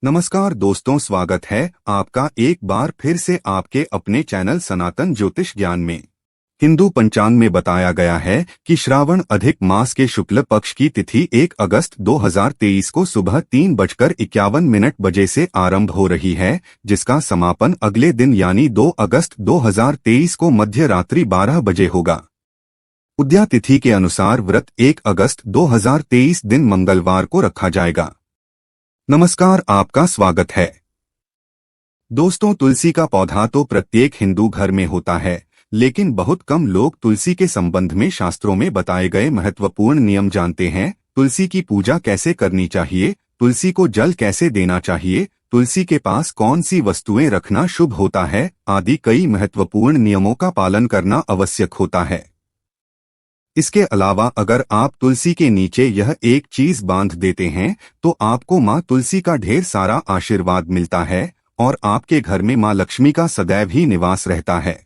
नमस्कार दोस्तों, स्वागत है आपका एक बार फिर से आपके अपने चैनल सनातन ज्योतिष ज्ञान में। हिंदू पंचांग में बताया गया है कि श्रावण अधिक मास के शुक्ल पक्ष की तिथि 1 अगस्त 2023 को सुबह 3:51 बजे से आरंभ हो रही है, जिसका समापन अगले दिन यानी 2 अगस्त 2023 को मध्य रात्रि 12 बजे होगा। उद्या तिथि के अनुसार व्रत 1 अगस्त 2023 दिन मंगलवार को रखा जाएगा। नमस्कार, आपका स्वागत है। दोस्तों, तुलसी का पौधा तो प्रत्येक हिंदू घर में होता है, लेकिन बहुत कम लोग तुलसी के संबंध में शास्त्रों में बताए गए महत्वपूर्ण नियम जानते हैं। तुलसी की पूजा कैसे करनी चाहिए, तुलसी को जल कैसे देना चाहिए, तुलसी के पास कौन सी वस्तुएं रखना शुभ होता है आदि कई महत्वपूर्ण नियमों का पालन करना आवश्यक होता है। इसके अलावा अगर आप तुलसी के नीचे यह एक चीज बांध देते हैं तो आपको माँ तुलसी का ढेर सारा आशीर्वाद मिलता है और आपके घर में माँ लक्ष्मी का सदैव ही निवास रहता है।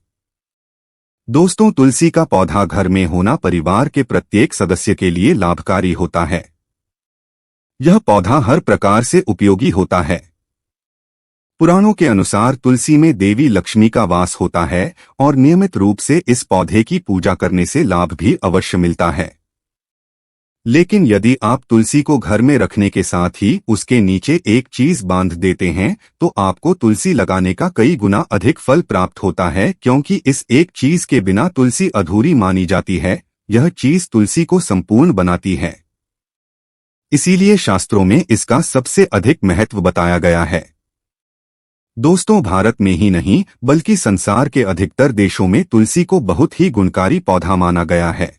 दोस्तों, तुलसी का पौधा घर में होना परिवार के प्रत्येक सदस्य के लिए लाभकारी होता है। यह पौधा हर प्रकार से उपयोगी होता है। पुराणों के अनुसार तुलसी में देवी लक्ष्मी का वास होता है और नियमित रूप से इस पौधे की पूजा करने से लाभ भी अवश्य मिलता है। लेकिन यदि आप तुलसी को घर में रखने के साथ ही उसके नीचे एक चीज बांध देते हैं तो आपको तुलसी लगाने का कई गुना अधिक फल प्राप्त होता है, क्योंकि इस एक चीज के बिना तुलसी अधूरी मानी जाती है। यह चीज तुलसी को संपूर्ण बनाती है। इसीलिए शास्त्रों में इसका सबसे अधिक महत्व बताया गया है। दोस्तों, भारत में ही नहीं बल्कि संसार के अधिकतर देशों में तुलसी को बहुत ही गुणकारी पौधा माना गया है।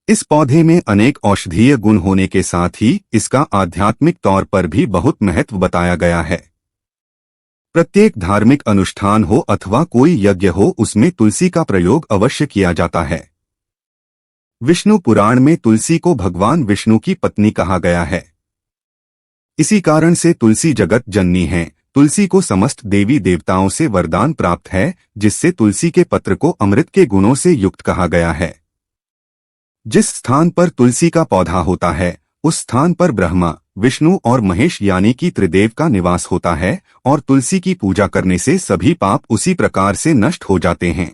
इस पौधे में अनेक औषधीय गुण होने के साथ ही इसका आध्यात्मिक तौर पर भी बहुत महत्व बताया गया है। प्रत्येक धार्मिक अनुष्ठान हो अथवा कोई यज्ञ हो, उसमें तुलसी का प्रयोग अवश्य किया जाता है। विष्णु पुराण में तुलसी को भगवान विष्णु की पत्नी कहा गया है। इसी कारण से तुलसी जगत जननी है। तुलसी को समस्त देवी देवताओं से वरदान प्राप्त है, जिससे तुलसी के पत्र को अमृत के गुणों से युक्त कहा गया है। जिस स्थान पर तुलसी का पौधा होता है उस स्थान पर ब्रह्मा, विष्णु और महेश यानी कि त्रिदेव का निवास होता है और तुलसी की पूजा करने से सभी पाप उसी प्रकार से नष्ट हो जाते हैं।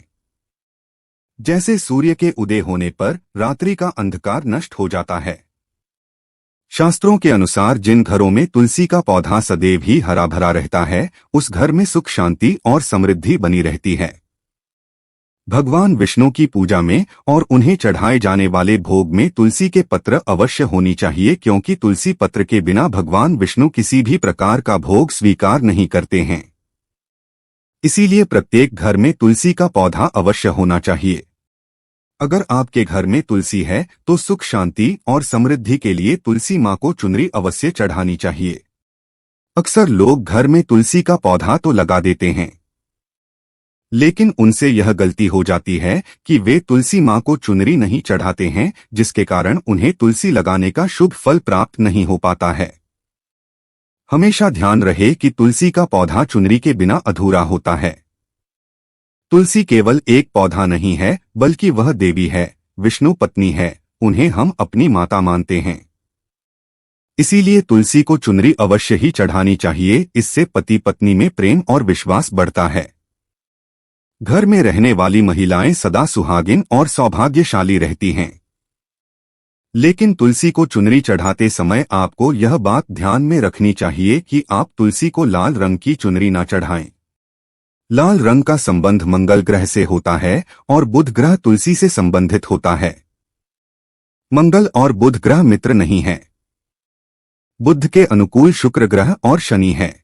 जैसे सूर्य के उदय होने पर रात्रि का अंधकार नष्ट हो जाता है। शास्त्रों के अनुसार जिन घरों में तुलसी का पौधा सदैव ही हरा भरा रहता है, उस घर में सुख शांति और समृद्धि बनी रहती है। भगवान विष्णु की पूजा में और उन्हें चढ़ाए जाने वाले भोग में तुलसी के पत्र अवश्य होनी चाहिए, क्योंकि तुलसी पत्र के बिना भगवान विष्णु किसी भी प्रकार का भोग स्वीकार नहीं करते हैं। इसीलिए प्रत्येक घर में तुलसी का पौधा अवश्य होना चाहिए। अगर आपके घर में तुलसी है तो सुख शांति और समृद्धि के लिए तुलसी माँ को चुनरी अवश्य चढ़ानी चाहिए। अक्सर लोग घर में तुलसी का पौधा तो लगा देते हैं, लेकिन उनसे यह गलती हो जाती है कि वे तुलसी माँ को चुनरी नहीं चढ़ाते हैं, जिसके कारण उन्हें तुलसी लगाने का शुभ फल प्राप्त नहीं हो पाता है। हमेशा ध्यान रहे कि तुलसी का पौधा चुनरी के बिना अधूरा होता है। तुलसी केवल एक पौधा नहीं है, बल्कि वह देवी है, विष्णु पत्नी है। उन्हें हम अपनी माता मानते हैं। इसीलिए तुलसी को चुनरी अवश्य ही चढ़ानी चाहिए। इससे पति पत्नी में प्रेम और विश्वास बढ़ता है। घर में रहने वाली महिलाएं सदा सुहागिन और सौभाग्यशाली रहती हैं। लेकिन तुलसी को चुनरी चढ़ाते समय आपको यह बात ध्यान में रखनी चाहिए कि आप तुलसी को लाल रंग की चुनरी न चढ़ाएं। लाल रंग का संबंध मंगल ग्रह से होता है और बुध ग्रह तुलसी से संबंधित होता है। मंगल और बुध ग्रह मित्र नहीं है। बुध के अनुकूल शुक्र ग्रह और शनि है।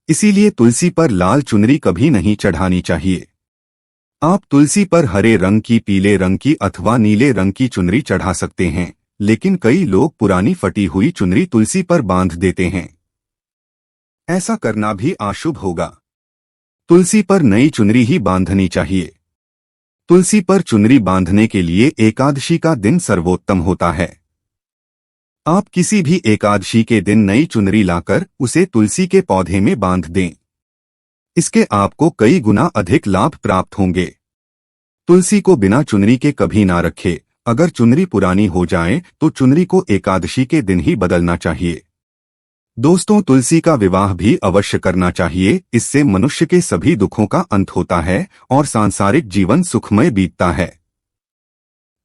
इसीलिए तुलसी पर लाल चुनरी कभी नहीं चढ़ानी चाहिए। आप तुलसी पर हरे रंग की, पीले रंग की अथवा नीले रंग की चुनरी चढ़ा सकते हैं, लेकिन कई लोग पुरानी फटी हुई चुनरी तुलसी पर बांध देते हैं। ऐसा करना भी अशुभ होगा। तुलसी पर नई चुनरी ही बांधनी चाहिए। तुलसी पर चुनरी बांधने के लिए एकादशी का दिन सर्वोत्तम होता है। आप किसी भी एकादशी के दिन नई चुनरी लाकर उसे तुलसी के पौधे में बांध दें। इसके आपको कई गुना अधिक लाभ प्राप्त होंगे। तुलसी को बिना चुनरी के कभी ना रखे। अगर चुनरी पुरानी हो जाए तो चुनरी को एकादशी के दिन ही बदलना चाहिए। दोस्तों, तुलसी का विवाह भी अवश्य करना चाहिए। इससे मनुष्य के सभी दुखों का अंत होता है और सांसारिक जीवन सुखमय बीतता है।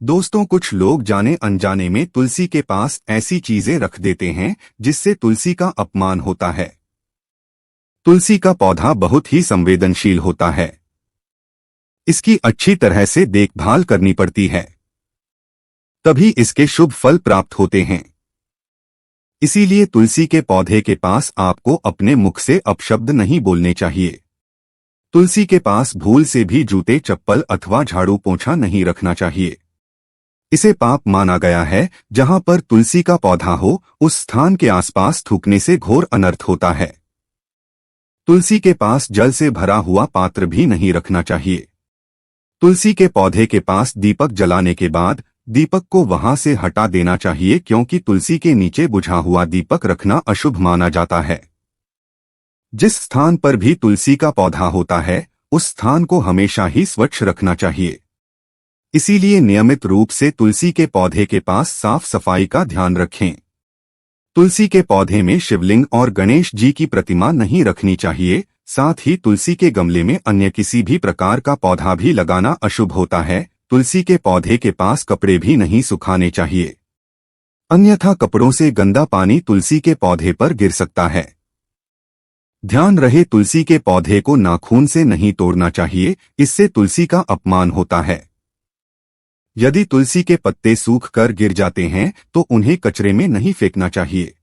दोस्तों, कुछ लोग जाने अनजाने में तुलसी के पास ऐसी चीजें रख देते हैं जिससे तुलसी का अपमान होता है। तुलसी का पौधा बहुत ही संवेदनशील होता है। इसकी अच्छी तरह से देखभाल करनी पड़ती है, तभी इसके शुभ फल प्राप्त होते हैं। इसीलिए तुलसी के पौधे के पास आपको अपने मुख से अपशब्द नहीं बोलने चाहिए। तुलसी के पास भूल से भी जूते, चप्पल अथवा झाड़ू पोंछा नहीं रखना चाहिए। इसे पाप माना गया है। जहां पर तुलसी का पौधा हो, उस स्थान के आसपास थूकने से घोर अनर्थ होता है। तुलसी के पास जल से भरा हुआ पात्र भी नहीं रखना चाहिए। तुलसी के पौधे के पास दीपक जलाने के बाद दीपक को वहां से हटा देना चाहिए, क्योंकि तुलसी के नीचे बुझा हुआ दीपक रखना अशुभ माना जाता है। जिस स्थान पर भी तुलसी का पौधा होता है, उस स्थान को हमेशा ही स्वच्छ रखना चाहिए। इसीलिए नियमित रूप से तुलसी के पौधे के पास साफ सफाई का ध्यान रखें। तुलसी के पौधे में शिवलिंग और गणेश जी की प्रतिमा नहीं रखनी चाहिए। साथ ही तुलसी के गमले में अन्य किसी भी प्रकार का पौधा भी लगाना अशुभ होता है। तुलसी के पौधे के पास कपड़े भी नहीं सुखाने चाहिए, अन्यथा कपड़ों से गंदा पानी तुलसी के पौधे पर गिर सकता है। ध्यान रहे, तुलसी के पौधे को नाखून से नहीं तोड़ना चाहिए, इससे तुलसी का अपमान होता है। यदि तुलसी के पत्ते सूख कर गिर जाते हैं तो उन्हें कचरे में नहीं फेंकना चाहिए।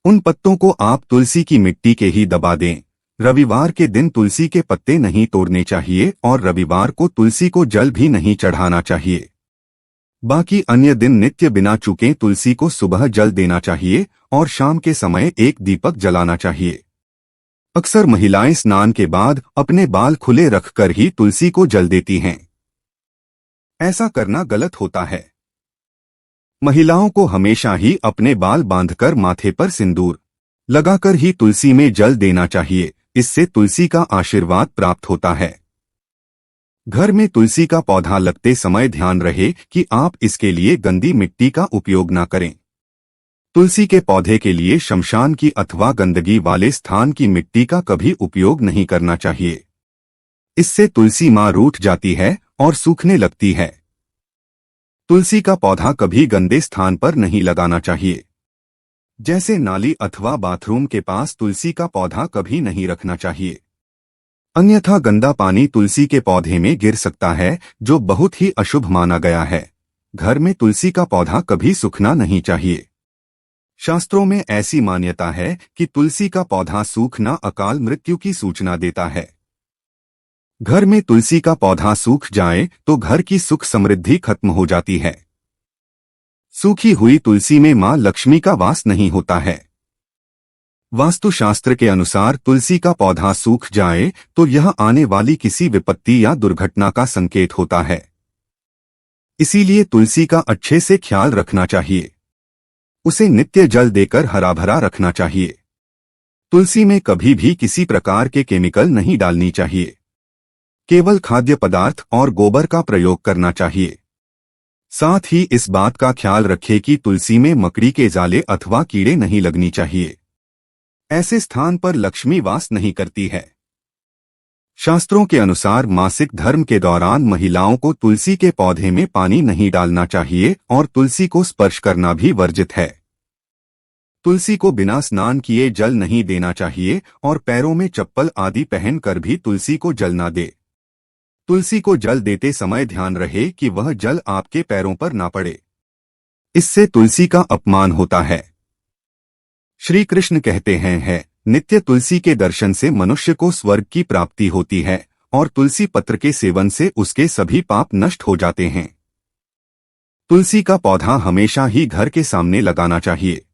उन पत्तों को आप तुलसी की मिट्टी के ही दबा दें। रविवार के दिन तुलसी के पत्ते नहीं तोड़ने चाहिए और रविवार को तुलसी को जल भी नहीं चढ़ाना चाहिए। बाकी अन्य दिन नित्य बिना चूके तुलसी को सुबह जल देना चाहिए और शाम के समय एक दीपक जलाना चाहिए। अक्सर महिलाएं स्नान के बाद अपने बाल खुले रखकर ही तुलसी को जल देती हैं। ऐसा करना गलत होता है। महिलाओं को हमेशा ही अपने बाल बांधकर माथे पर सिंदूर लगाकर ही तुलसी में जल देना चाहिए। इससे तुलसी का आशीर्वाद प्राप्त होता है। घर में तुलसी का पौधा लगते समय ध्यान रहे कि आप इसके लिए गंदी मिट्टी का उपयोग न करें। तुलसी के पौधे के लिए शमशान की अथवा गंदगी वाले स्थान की मिट्टी का कभी उपयोग नहीं करना चाहिए। इससे तुलसी मां रूठ जाती है और सूखने लगती है। तुलसी का पौधा कभी गंदे स्थान पर नहीं लगाना चाहिए, जैसे नाली अथवा बाथरूम के पास तुलसी का पौधा कभी नहीं रखना चाहिए, अन्यथा गंदा पानी तुलसी के पौधे में गिर सकता है, जो बहुत ही अशुभ माना गया है। घर में तुलसी का पौधा कभी सूखना नहीं चाहिए। शास्त्रों में ऐसी मान्यता है कि तुलसी का पौधा सूखना अकाल मृत्यु की सूचना देता है। घर में तुलसी का पौधा सूख जाए तो घर की सुख समृद्धि खत्म हो जाती है। सूखी हुई तुलसी में मां लक्ष्मी का वास नहीं होता है। वास्तुशास्त्र के अनुसार तुलसी का पौधा सूख जाए तो यह आने वाली किसी विपत्ति या दुर्घटना का संकेत होता है। इसीलिए तुलसी का अच्छे से ख्याल रखना चाहिए। उसे नित्य जल देकर हरा भरा रखना चाहिए। तुलसी में कभी भी किसी प्रकार के केमिकल नहीं डालनी चाहिए। केवल खाद्य पदार्थ और गोबर का प्रयोग करना चाहिए। साथ ही इस बात का ख्याल रखें कि तुलसी में मकड़ी के जाले अथवा कीड़े नहीं लगनी चाहिए। ऐसे स्थान पर लक्ष्मी वास नहीं करती है। शास्त्रों के अनुसार मासिक धर्म के दौरान महिलाओं को तुलसी के पौधे में पानी नहीं डालना चाहिए और तुलसी को स्पर्श करना भी वर्जित है। तुलसी को बिना स्नान किए जल नहीं देना चाहिए और पैरों में चप्पल आदि पहनकर भी तुलसी को जल न दे। तुलसी को जल देते समय ध्यान रहे कि वह जल आपके पैरों पर ना पड़े। इससे तुलसी का अपमान होता है। श्री कृष्ण कहते हैं, नित्य तुलसी के दर्शन से मनुष्य को स्वर्ग की प्राप्ति होती है और तुलसी पत्र के सेवन से उसके सभी पाप नष्ट हो जाते हैं। तुलसी का पौधा हमेशा ही घर के सामने लगाना चाहिए।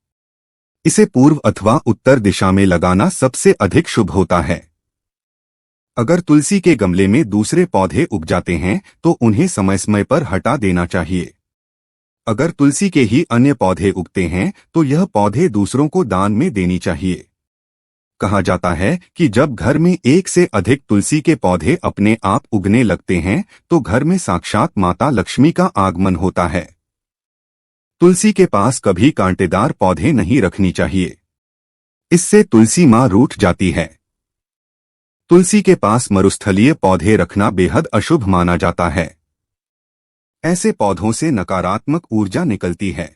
इसे पूर्व अथवा उत्तर दिशा में लगाना सबसे अधिक शुभ होता है। अगर तुलसी के गमले में दूसरे पौधे उग जाते हैं तो उन्हें समय समय पर हटा देना चाहिए। अगर तुलसी के ही अन्य पौधे उगते हैं तो यह पौधे दूसरों को दान में देनी चाहिए। कहा जाता है कि जब घर में एक से अधिक तुलसी के पौधे अपने आप उगने लगते हैं तो घर में साक्षात माता लक्ष्मी का आगमन होता है। तुलसी के पास कभी कांटेदार पौधे नहीं रखनी चाहिए। इससे तुलसी माँ रूठ जाती है। तुलसी के पास मरुस्थलीय पौधे रखना बेहद अशुभ माना जाता है। ऐसे पौधों से नकारात्मक ऊर्जा निकलती है।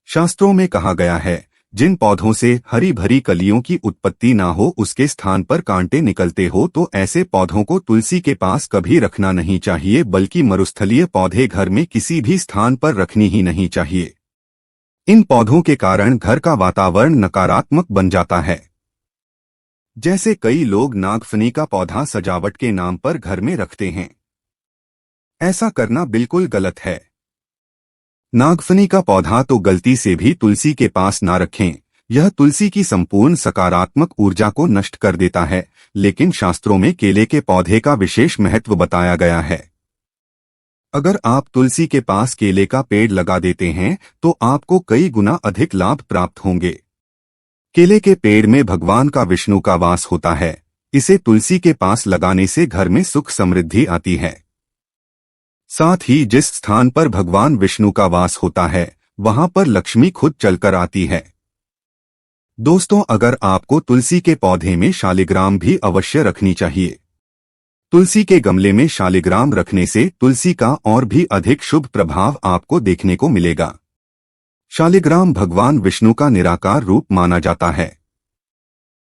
शास्त्रों में कहा गया है, जिन पौधों से हरी भरी कलियों की उत्पत्ति ना हो उसके स्थान पर कांटे निकलते हो तो ऐसे पौधों को तुलसी के पास कभी रखना नहीं चाहिए, बल्कि मरुस्थलीय पौधे घर में किसी भी स्थान पर रखनी ही नहीं चाहिए। इन पौधों के कारण घर का वातावरण नकारात्मक बन जाता है। जैसे कई लोग नागफनी का पौधा सजावट के नाम पर घर में रखते हैं। ऐसा करना बिल्कुल गलत है। नागफनी का पौधा तो गलती से भी तुलसी के पास ना रखें। यह तुलसी की संपूर्ण सकारात्मक ऊर्जा को नष्ट कर देता है। लेकिन शास्त्रों में केले के पौधे का विशेष महत्व बताया गया है। अगर आप तुलसी के पास केले का पेड़ लगा देते हैं तो आपको कई गुना अधिक लाभ प्राप्त होंगे। केले के पेड़ में भगवान का विष्णु का वास होता है। इसे तुलसी के पास लगाने से घर में सुख समृद्धि आती है। साथ ही जिस स्थान पर भगवान विष्णु का वास होता है वहां पर लक्ष्मी खुद चलकर आती है। दोस्तों, अगर आपको तुलसी के पौधे में शालिग्राम भी अवश्य रखनी चाहिए। तुलसी के गमले में शालिग्राम रखने से तुलसी का और भी अधिक शुभ प्रभाव आपको देखने को मिलेगा। शालिग्राम भगवान विष्णु का निराकार रूप माना जाता है।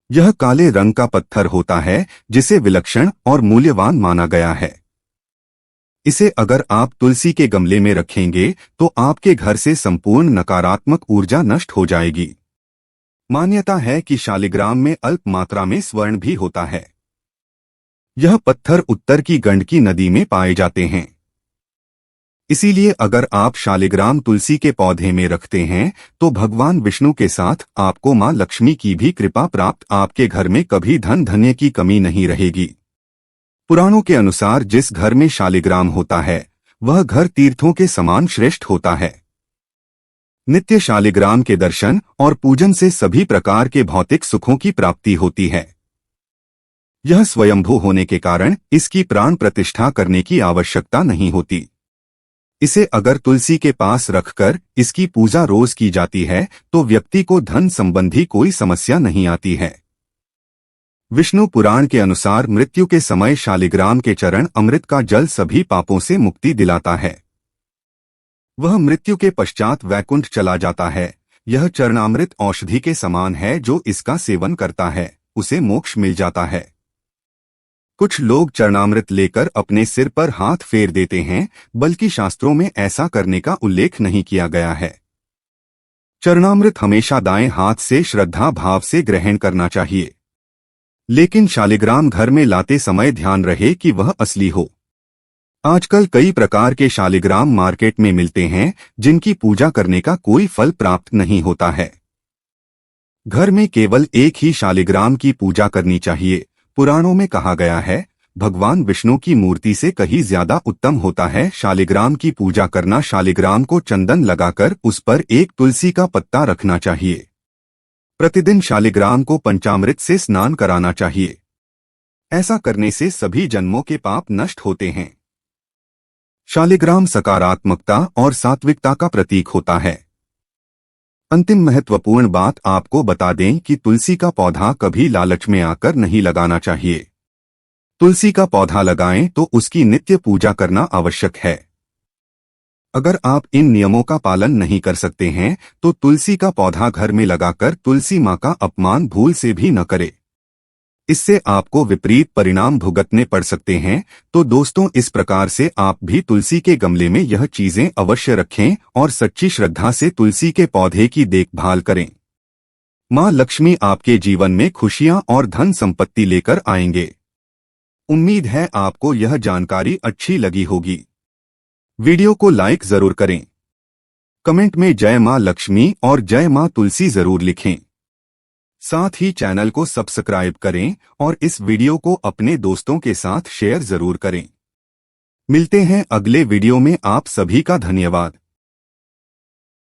यह काले रंग का पत्थर होता है जिसे विलक्षण और मूल्यवान माना गया है। इसे अगर आप तुलसी के गमले में रखेंगे तो आपके घर से संपूर्ण नकारात्मक ऊर्जा नष्ट हो जाएगी। मान्यता है कि शालिग्राम में अल्प मात्रा में स्वर्ण भी होता है। यह पत्थर उत्तर की गंडकी नदी में पाए जाते हैं। इसीलिए अगर आप शालिग्राम तुलसी के पौधे में रखते हैं तो भगवान विष्णु के साथ आपको मां लक्ष्मी की भी कृपा प्राप्त, आपके घर में कभी धन धान्य की कमी नहीं रहेगी। पुराणों के अनुसार जिस घर में शालिग्राम होता है वह घर तीर्थों के समान श्रेष्ठ होता है। नित्य शालिग्राम के दर्शन और पूजन से सभी प्रकार के भौतिक सुखों की प्राप्ति होती है। यह स्वयंभू होने के कारण इसकी प्राण प्रतिष्ठा करने की आवश्यकता नहीं होती। इसे अगर तुलसी के पास रखकर इसकी पूजा रोज की जाती है तो व्यक्ति को धन संबंधी कोई समस्या नहीं आती है। विष्णु पुराण के अनुसार मृत्यु के समय शालिग्राम के चरण अमृत का जल सभी पापों से मुक्ति दिलाता है। वह मृत्यु के पश्चात वैकुंठ चला जाता है। यह चरणामृत औषधि के समान है, जो इसका सेवन करता है उसे मोक्ष मिल जाता है। कुछ लोग चरणामृत लेकर अपने सिर पर हाथ फेर देते हैं, बल्कि शास्त्रों में ऐसा करने का उल्लेख नहीं किया गया है। चरणामृत हमेशा दाएं हाथ से श्रद्धा भाव से ग्रहण करना चाहिए। लेकिन शालिग्राम घर में लाते समय ध्यान रहे कि वह असली हो। आजकल कई प्रकार के शालिग्राम मार्केट में मिलते हैं जिनकी पूजा करने का कोई फल प्राप्त नहीं होता है। घर में केवल एक ही शालिग्राम की पूजा करनी चाहिए। पुराणों में कहा गया है, भगवान विष्णु की मूर्ति से कहीं ज्यादा उत्तम होता है शालिग्राम की पूजा करना। शालिग्राम को चंदन लगाकर उस पर एक तुलसी का पत्ता रखना चाहिए। प्रतिदिन शालिग्राम को पंचामृत से स्नान कराना चाहिए। ऐसा करने से सभी जन्मों के पाप नष्ट होते हैं। शालिग्राम सकारात्मकता और सात्विकता का प्रतीक होता है। अंतिम महत्वपूर्ण बात आपको बता दें कि तुलसी का पौधा कभी लालच में आकर नहीं लगाना चाहिए। तुलसी का पौधा लगाएं तो उसकी नित्य पूजा करना आवश्यक है। अगर आप इन नियमों का पालन नहीं कर सकते हैं तो तुलसी का पौधा घर में लगाकर तुलसी मां का अपमान भूल से भी न करें। इससे आपको विपरीत परिणाम भुगतने पड़ सकते हैं। तो दोस्तों, इस प्रकार से आप भी तुलसी के गमले में यह चीजें अवश्य रखें और सच्ची श्रद्धा से तुलसी के पौधे की देखभाल करें। मां लक्ष्मी आपके जीवन में खुशियां और धन संपत्ति लेकर आएंगे। उम्मीद है आपको यह जानकारी अच्छी लगी होगी। वीडियो को लाइक जरूर करें। कमेंट में जय मां लक्ष्मी और जय मां तुलसी जरूर लिखें। साथ ही चैनल को सब्सक्राइब करें और इस वीडियो को अपने दोस्तों के साथ शेयर जरूर करें। मिलते हैं अगले वीडियो में। आप सभी का धन्यवाद।